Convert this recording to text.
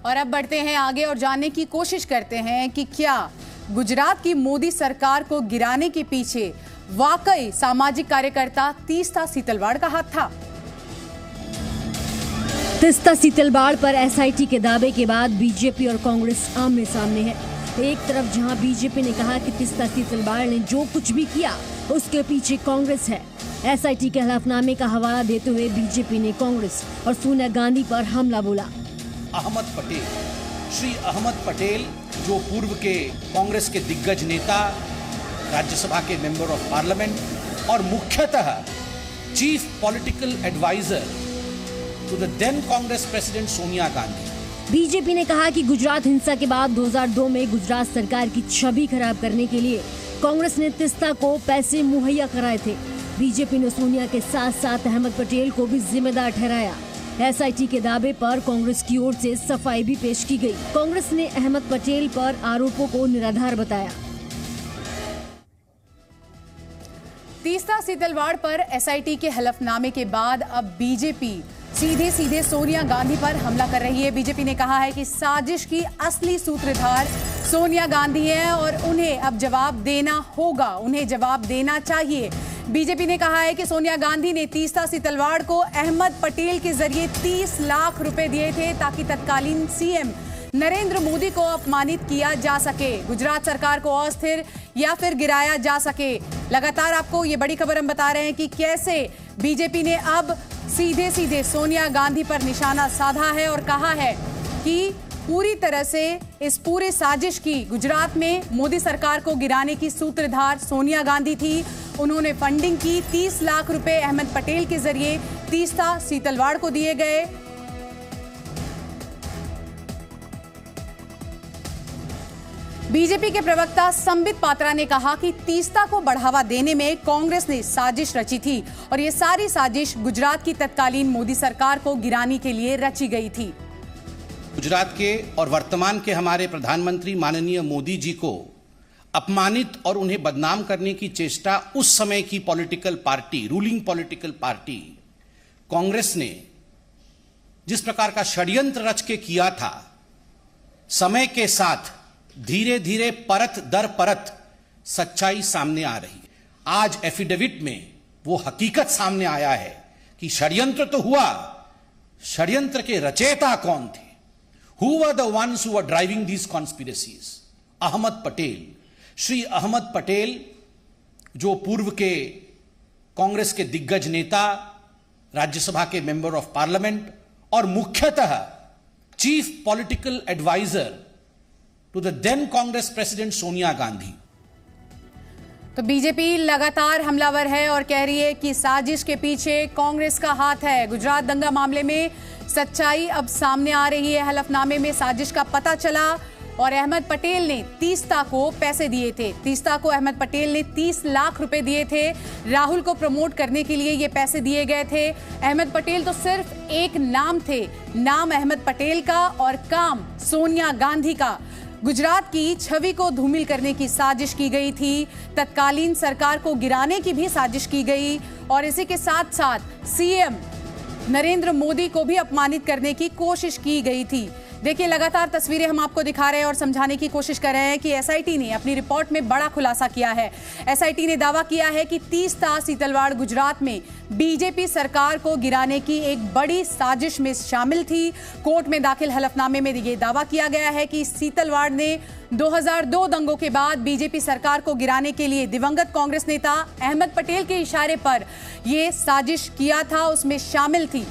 और अब बढ़ते हैं आगे और जानने की कोशिश करते हैं कि क्या गुजरात की मोदी सरकार को गिराने के पीछे वाकई सामाजिक कार्यकर्ता तीस्ता सीतलवाड़ का हाथ था। तीस्ता सीतलवाड़ पर एसआईटी के दावे के बाद बीजेपी और कांग्रेस आमने सामने है। एक तरफ जहां बीजेपी ने कहा कि तीस्ता सीतलवाड़ ने जो कुछ भी किया उसके पीछे कांग्रेस है। एसआईटी के हलफनामे का हवाला देते हुए बीजेपी ने कांग्रेस और सोनिया गांधी पर हमला बोला। अहमद पटेल, श्री अहमद पटेल जो पूर्व के कांग्रेस के दिग्गज नेता, राज्यसभा के मेंबर ऑफ पार्लियामेंट और मुख्यतः chief political adviser to the then Congress president Sonia Gandhi. BJP ने कहा कि गुजरात हिंसा के बाद 2002 में गुजरात सरकार की छवि खराब करने के लिए कांग्रेस ने तीस्ता को पैसे मुहैया कराए थे। बीजेपी ने सोनिया के साथ साथ अहमद पटेल को भी जिम्मेदार ठहराया। एसआईटी के दावे पर कांग्रेस की ओर से सफाई भी पेश की गई। कांग्रेस ने अहमद पटेल पर आरोपों को निराधार बताया। तीस्ता सीतलवाड़ पर एसआईटी के हलफनामे के बाद अब बीजेपी सीधे सोनिया गांधी पर हमला कर रही है। बीजेपी ने कहा है कि साजिश की असली सूत्रधार सोनिया गांधी है और उन्हें अब जवाब देना होगा, उन्हें जवाब देना चाहिए। बीजेपी ने कहा है कि सोनिया गांधी ने तीस्ता सीतलवाड़ को अहमद पटेल के जरिए 30 लाख रुपए दिए थे ताकि तत्कालीन सीएम नरेंद्र मोदी को अपमानित किया जा सके, गुजरात सरकार को अस्थिर या फिर गिराया जा सके। लगातार आपको ये बड़ी खबर हम बता रहे हैं कि कैसे बीजेपी ने अब सीधे सोनिया गांधी पर निशाना साधा है और कहा है कि पूरी तरह से इस पूरे साजिश की गुजरात में मोदी सरकार को गिराने की सूत्रधार सोनिया गांधी थी। उन्होंने फंडिंग की, 30 लाख रुपए अहमद पटेल के जरिए तीस्ता सीतलवाड़ को दिए गए। बीजेपी के प्रवक्ता संबित पात्रा ने कहा कि तीस्ता को बढ़ावा देने में कांग्रेस ने साजिश रची थी और ये सारी साजिश गुजरात की तत्कालीन मोदी सरकार को गिराने के लिए रची गई थी। गुजरात के और वर्तमान के हमारे प्रधानमंत्री माननीय मोदी जी को अपमानित और उन्हें बदनाम करने की चेष्टा उस समय की political party, ruling political party Congress ने जिस प्रकार का षड्यंत्र रच के किया था, समय के साथ धीरे धीरे परत दर परत सच्चाई सामने आ रही है। आज एफिडेविट में वो हकीकत सामने आया है कि षड्यंत्र तो हुआ, षड्यंत्र के रचयिता कौन थे? Who were the ones who were driving these conspiracies? Ahmad Patel, Shri Ahmad Patel जो पूर्व के कांग्रेस के दिग्गज नेता, राज्यसभा के मेंबर ऑफ पार्लियामेंट और मुख्यतः chief political adviser to the then Congress president Sonia Gandhi. तो बीजेपी लगातार हमलावर है और कह रही है कि साजिश के पीछे कांग्रेस का हाथ है। गुजरात दंगा मामले में सच्चाई अब सामने आ रही है। हलफनामे में साजिश का पता चला और अहमद पटेल ने तीस्ता को पैसे दिए थे। तीस्ता को अहमद पटेल ने 30 लाख रुपए दिए थे। राहुल को प्रमोट करने के लिए ये पैसे दिए गए थे। अहमद पटेल तो सिर्फ एक नाम थे, नाम अहमद पटेल का और काम सोनिया गांधी का। गुजरात की छवि को धूमिल करने की साजिश की गई थी, तत्कालीन सरकार को गिराने की भी साजिश की गई और इसी के साथ साथ सीएम नरेंद्र मोदी को भी अपमानित करने की कोशिश की गई थी। देखिए, लगातार तस्वीरें हम आपको दिखा रहे हैं और समझाने की कोशिश कर रहे हैं कि एसआईटी ने अपनी रिपोर्ट में बड़ा खुलासा किया है। एसआईटी ने दावा किया है कि तीस्ता सीतलवाड़ गुजरात में बीजेपी सरकार को गिराने की एक बड़ी साजिश में शामिल थी। कोर्ट में दाखिल हलफनामे में यह दावा किया गया है कि सीतलवाड़ ने 2002 दंगों के बाद बीजेपी सरकार को गिराने के लिए दिवंगत कांग्रेस नेता अहमद पटेल के इशारे पर यह साजिश किया था, उसमें शामिल थी।